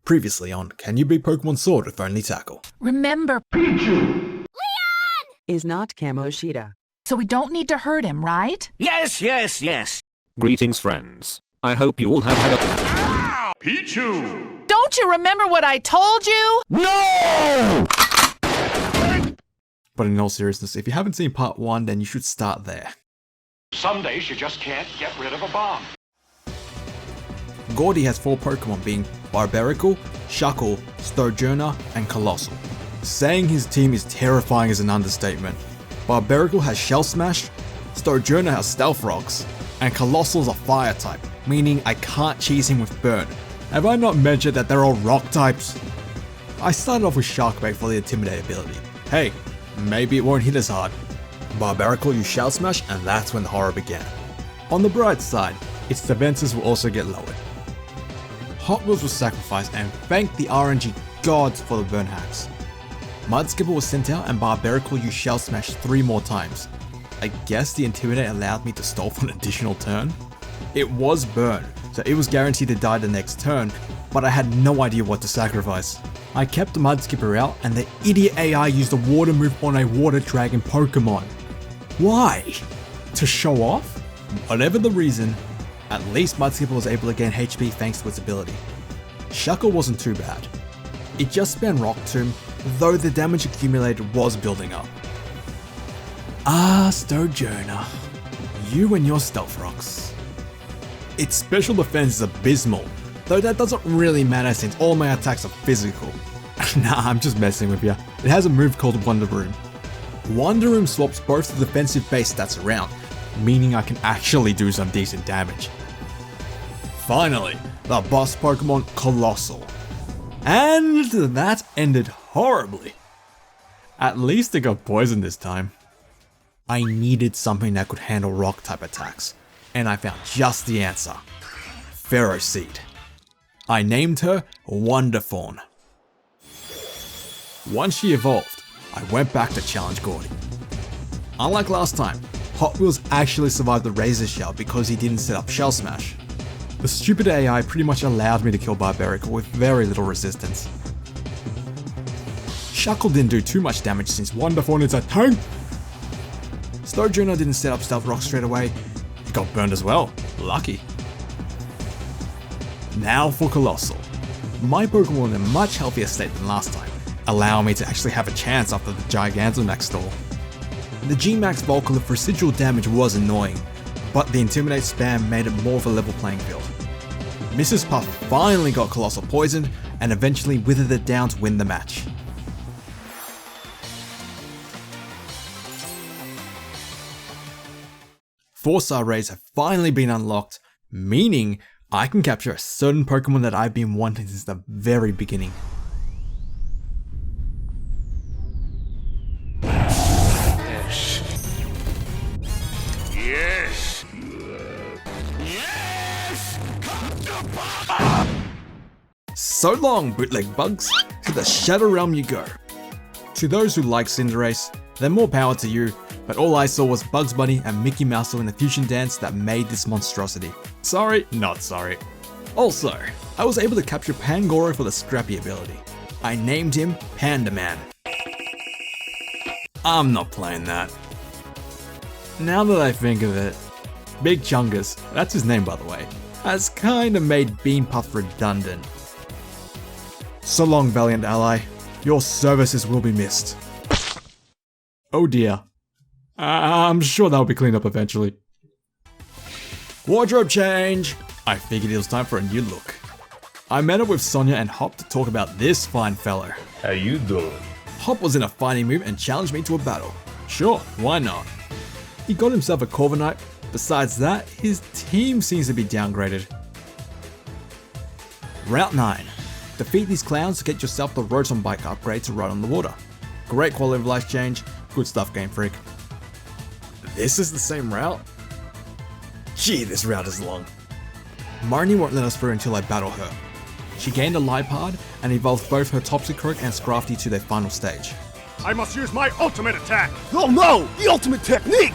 Previously on Can You Beat Pokemon Sword with Only Tackle? Remember, Is not Kamoshida. so we don't need to hurt him, right? Yes. Greetings, friends. I hope you all have had a... Pichu! Don't you remember what I told you? No! But in all seriousness, if you haven't seen part 1, then you should start there. Some days you just can't get rid of a bomb. Gordy has 4 Pokemon being Barbaracle, Shuckle, Sturgeona, and Colossal. Saying his team is terrifying is an understatement. Barbaracle has Shell Smash, Sturgeona has Stealth Rocks, and Colossal is a Fire type, meaning I can't cheese him with Burn. Have I not mentioned that they're all Rock types? I started off with Shark Bait for the Intimidate ability. Hey, maybe it won't hit as hard. Barbaracle used Shell Smash, and that's when the horror began. On the bright side, its defenses will also get lowered. Hot Wheels was sacrificed, and thank the RNG gods for the burn hacks. Mudskipper was sent out and Barbaracle used Shell Smash 3 more times. I guess the Intimidate allowed me to stall for an additional turn? It was burn, so it was guaranteed to die the next turn, but I had no idea what to sacrifice. I kept the Mudskipper out and the idiot AI used a water move on a Water Dragon Pokemon. Why? To show off? Whatever the reason, at least Mudskipper was able to gain HP thanks to its ability. Shuckle wasn't too bad. It just spammed Rock Tomb, though the damage accumulated was building up. Sturgeona. You and your Stealth Rocks. Its special defense is abysmal, though that doesn't really matter since all my attacks are physical. Nah, I'm just messing with ya. It has a move called Wonder Room. Wonder Room swaps both the defensive base stats around, meaning I can actually do some decent damage. Finally, the boss Pokemon Colossal. And that ended horribly. At least it got poisoned this time. I needed something that could handle rock type attacks, and I found just the answer. Ferroseed. I named her Wonderfawn. Once she evolved, I went back to challenge Gordy. Unlike last time, Hot Wheels actually survived the Razor Shell because he didn't set up Shell Smash. The stupid AI pretty much allowed me to kill Barbaracle with very little resistance. Shuckle didn't do too much damage since Wonderfawn is a tank. Sturgeona didn't set up Stealth Rock straight away. It got burned as well. Lucky. Now for Colossal. My Pokemon in a much healthier state than last time, allowing me to actually have a chance after the Gigantamax stall. The G-Max Volcalith residual damage was annoying, but the Intimidate spam made it more of a level playing field. Mrs. Puff finally got Colossal poisoned and eventually withered it down to win the match. Four-star raids have finally been unlocked, meaning I can capture a certain Pokemon that I've been wanting since the very beginning. Yes! So long, bootleg bugs. To the Shadow Realm you go. To those who like Cinderace, then more power to you, but all I saw was Bugs Bunny and Mickey Mouse in the fusion dance that made this monstrosity. Sorry, not sorry. Also, I was able to capture Pangoro for the Scrappy ability. I named him Panda Man. I'm not playing that. Now that I think of it, Big Chungus, that's his name by the way, has kinda made Bean Puff redundant. So long, valiant ally. Your services will be missed. Oh dear. I'm sure that'll be cleaned up eventually. Wardrobe change! I figured it was time for a new look. I met up with Sonia and Hop to talk about this fine fellow. How you doing? Hop was in a fighting mood and challenged me to a battle. Sure, why not? He got himself a Corviknight. Besides that, his team seems to be downgraded. Route 9. Defeat these clowns to get yourself the Rotom Bike upgrade to ride on the water. Great quality of life change. Good stuff, Game Freak. This is the same route? Gee, this route is long. Marnie won't let us through until I battle her. She gained a Liepard and evolved both her Topsy-Croak and Scrafty to their final stage. I must use my ultimate attack! Oh no! The ultimate technique!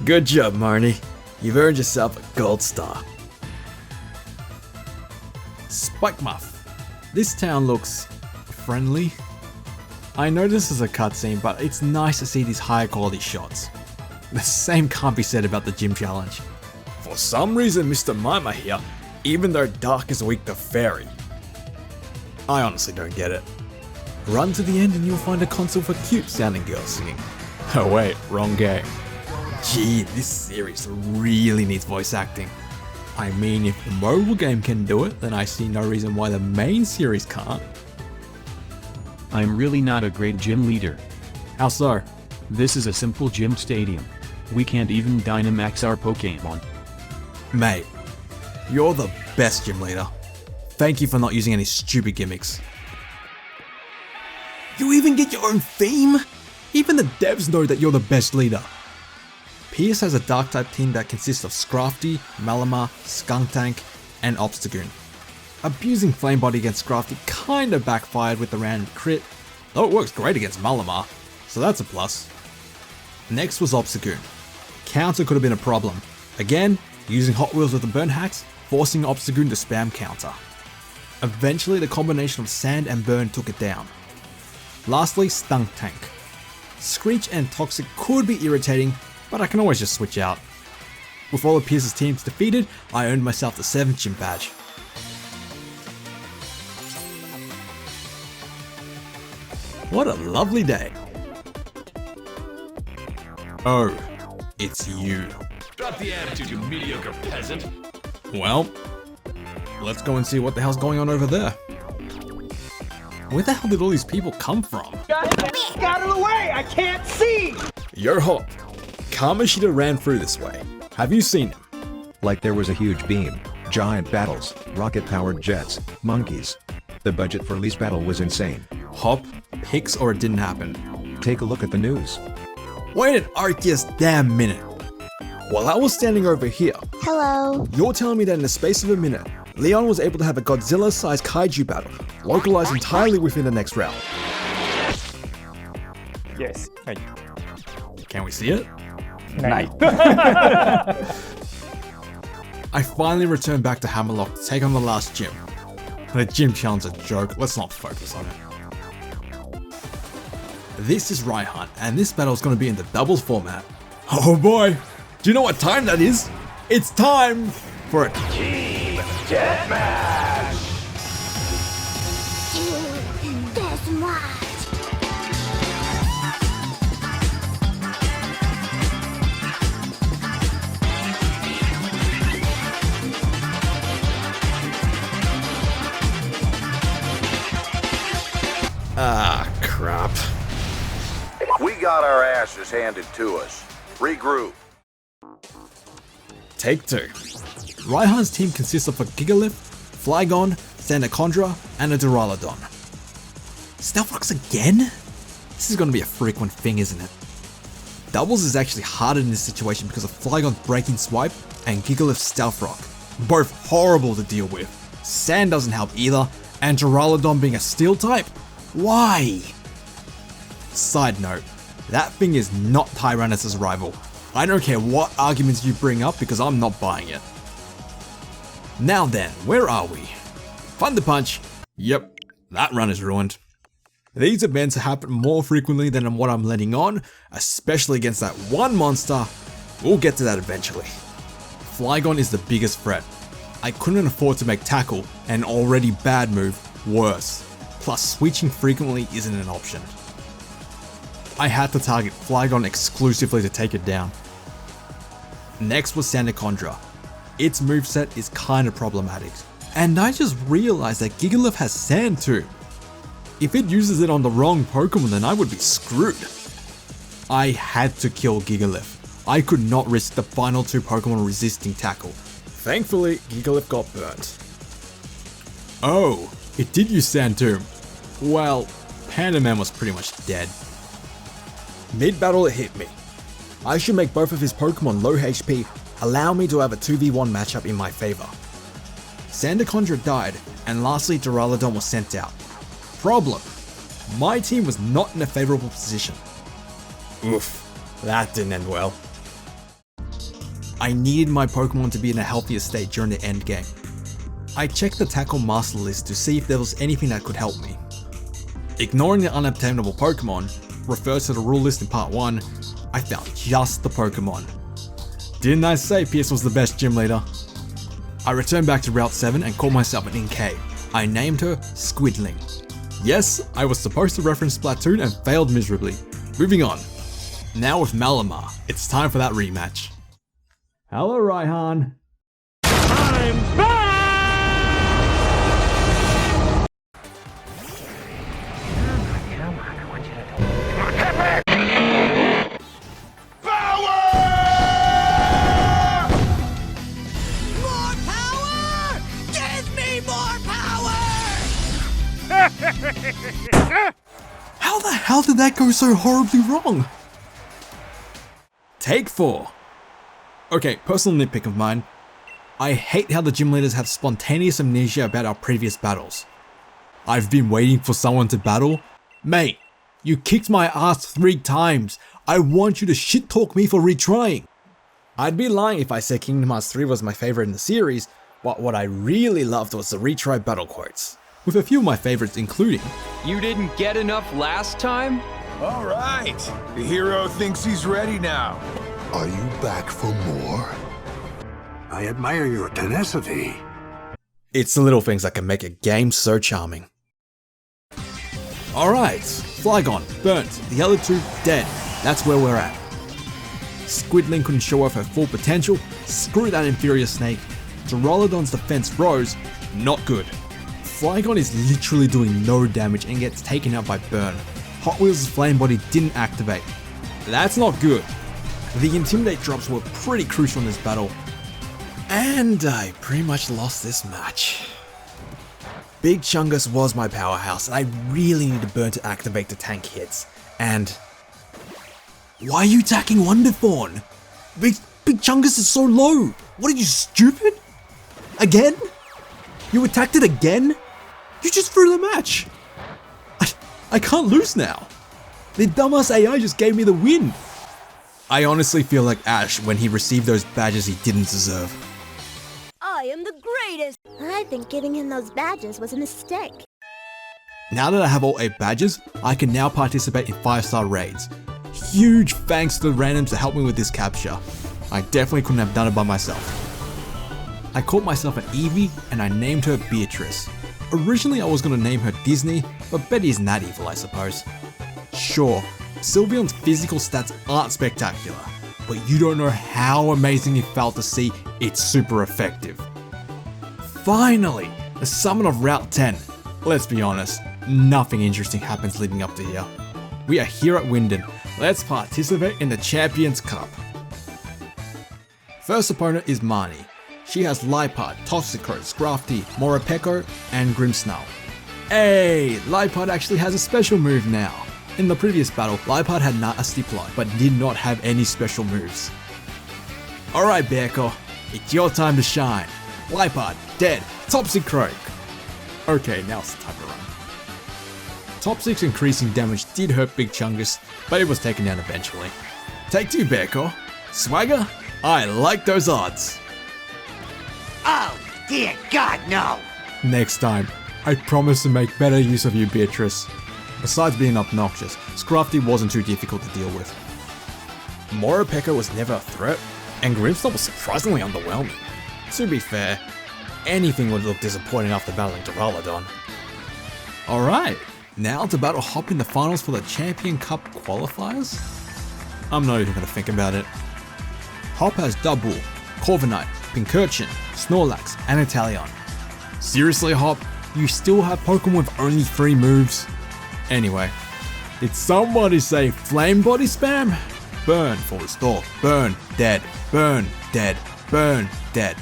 Good job, Marnie. You've earned yourself a gold star. Spike Muff. This town looks friendly. I know this is a cutscene, but it's nice to see these higher quality shots. The same can't be said about the gym challenge. For some reason, Mr. Mima here, even though Dark is weak to Fairy. I honestly don't get it. Run to the end and you'll find a console for cute sounding girls singing. Oh wait, wrong game. Gee, this series really needs voice acting. I mean, if the mobile game can do it, then I see no reason why the main series can't. I'm really not a great gym leader. How so? This is a simple gym stadium. We can't even Dynamax our Pokemon. Mate, you're the best gym leader. Thank you for not using any stupid gimmicks. You even get your own theme? Even the devs know that you're the best leader. Pierce has a dark type team that consists of Scrafty, Malamar, Skuntank, and Obstagoon. Abusing Flame Body against Scrafty kinda backfired with the random crit, though it works great against Malamar, so that's a plus. Next was Obstagoon. Counter could have been a problem. Again, using Hot Wheels with the Burn Hacks, forcing Obstagoon to spam counter. Eventually the combination of Sand and Burn took it down. Lastly, Skuntank. Screech and Toxic could be irritating, but I can always just switch out. With all of Pierce's teams defeated, I earned myself the 7th gym badge. What a lovely day. Oh, it's you. Drop the attitude, you mediocre peasant. Well, let's go and see what the hell's going on over there. Where the hell did all these people come from? Get out of the way! I can't see! Yo Hop, Kamoshida ran through this way. Have you seen him? Like there was a huge beam, giant battles, rocket-powered jets, monkeys. The budget for Lee's battle was insane. Hop, pics or it didn't happen. Take a look at the news. Wait an arceus damn minute. While I was standing over here, Hello. you're telling me that in the space of a minute, Leon was able to have a Godzilla-sized kaiju battle, localized entirely within the next round. Yes. Hey. Can we see it? Nice. I finally returned back to Hammerlock to take on the last gym. The gym challenge is a joke, let's not focus on it. This is Raihan, and this battle is going to be in the doubles format. Oh boy! Do you know what time that is? It's time for a Team Deathmatch! Ah, crap. We got our asses handed to us. Regroup. Take 2. Raihan's team consists of a Gigalith, Flygon, Sandaconda, and a Duraludon. Stealth Rocks again? This is going to be a frequent thing, isn't it? Doubles is actually harder in this situation because of Flygon's Breaking Swipe and Gigalith's Stealth Rock. Both horrible to deal with. Sand doesn't help either, and Duraludon being a Steel type? Why? Side note, that thing is not Tyrannus' rival. I don't care what arguments you bring up because I'm not buying it. Now then, where are we? Thunder Punch. Yep, that run is ruined. These events happen more frequently than what I'm letting on, especially against that one monster. We'll get to that eventually. Flygon is the biggest threat. I couldn't afford to make Tackle, an already bad move, worse. Plus switching frequently isn't an option. I had to target Flygon exclusively to take it down. Next was Sandaconda. Its moveset is kinda problematic. And I just realized that Gigalith has Sand too. If it uses it on the wrong Pokemon, then I would be screwed. I had to kill Gigalith. I could not risk the final 2 Pokemon resisting Tackle. Thankfully, Gigalith got burnt. Oh, it did use Sand too. Well, Panda Man was pretty much dead. Mid-battle it hit me. I should make both of his Pokemon low HP, allow me to have a 2v1 matchup in my favor. Sandaconda died, and lastly Duraludon was sent out. Problem: my team was not in a favorable position. Oof, that didn't end well. I needed my Pokemon to be in a healthier state during the end game. I checked the tackle master list to see if there was anything that could help me. Ignoring the unobtainable Pokemon, referred to the rule list in part 1, I found just the Pokemon. Didn't I say Pierce was the best gym leader? I returned back to Route 7 and called myself an Inkay. I named her Squidling. Yes, I was supposed to reference Splatoon and failed miserably. Moving on. Now with Malamar, it's time for that rematch. Hello, Raihan. I'm back! How the hell did that go so horribly wrong? Take 4. Okay, personal nitpick of mine. I hate how the gym leaders have spontaneous amnesia about our previous battles. I've been waiting for someone to battle. Mate, you kicked my ass 3 times. I want you to shit talk me for retrying. I'd be lying if I said Kingdom Hearts 3 was my favorite in the series, but what I really loved was the retry battle quotes, with a few of my favorites including, "You didn't get enough last time?" All right, the hero thinks he's ready now. Are you back for more? I admire your tenacity. It's the little things that can make a game so charming. Alright, Flygon, burnt, the other 2 dead. That's where we're at. Squidling couldn't show off her full potential, screw that inferior snake. Duraludon's defense rose, not good. Flygon is literally doing no damage and gets taken out by Burn. Hot Wheels' Flame Body didn't activate. That's not good. The Intimidate drops were pretty crucial in this battle. And I pretty much lost this match. Big Chungus was my powerhouse and I really needed Burn to activate the tank hits. And... why are you attacking Wonderthorn? Big Chungus is so low! What are you, stupid? Again? You attacked it again? You just threw the match! I can't lose now. The dumbass AI just gave me the win. I honestly feel like Ash when he received those badges he didn't deserve. I am the greatest! I think giving him those badges was a mistake. Now that I have all 8 badges, I can now participate in 5-star raids. Huge thanks to the randoms to help me with this capture. I definitely couldn't have done it by myself. I called myself an Eevee and I named her Beatrice. Originally I was going to name her Disney, but Betty isn't that evil I suppose. Sure, Sylveon's physical stats aren't spectacular, but you don't know how amazing it felt to see it's super effective. Finally, the summon of Route 10. Let's be honest, nothing interesting happens leading up to here. We are here at Winden, let's participate in the Champions Cup. First opponent is Marnie. She has Liepard, Toxicroak, Scrafty, Morpeko, and Grimmsnarl. Hey, Liepard actually has a special move now. In the previous battle, Liepard had Nasty-Plot, but did not have any special moves. Alright Bearco, it's your time to shine. Liepard, dead, Toxicroak. Okay, now it's time to run. Top 6 increasing damage did hurt Big Chungus, but it was taken down eventually. Take 2 Bearco. Swagger? I like those odds. Oh, dear God, no! Next time, I promise to make better use of you, Beatrice. Besides being obnoxious, Scrafty wasn't too difficult to deal with. Morpeko was never a threat, and Grimmsnarl was surprisingly underwhelming. To be fair, anything would look disappointing after battling Duraludon. Alright, now to battle Hop in the finals for the Champion Cup qualifiers? I'm not even gonna think about it. Hop has Double, Corviknight, Pincurchin, Snorlax, and Italion. Seriously Hop, you still have Pokemon with only 3 moves? Anyway, did somebody say Flame Body spam? Burn for restore, burn, dead, burn, dead, burn, dead.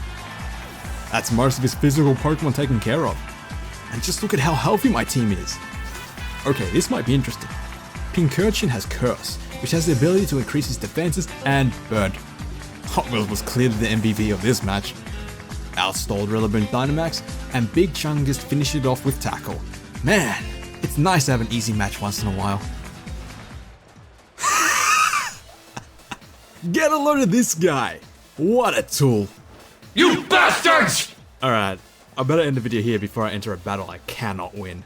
That's most of his physical Pokemon taken care of. And just look at how healthy my team is. Okay, this might be interesting. Pincurchin has Curse, which has the ability to increase his defenses and burn. Hot Wheels was clearly the MVP of this match. Outstalled Rillaboom Dynamax, and Big Chungus finished it off with Tackle. Man, it's nice to have an easy match once in a while. Get a load of this guy! What a tool! You bastards! Alright, I better end the video here before I enter a battle I cannot win.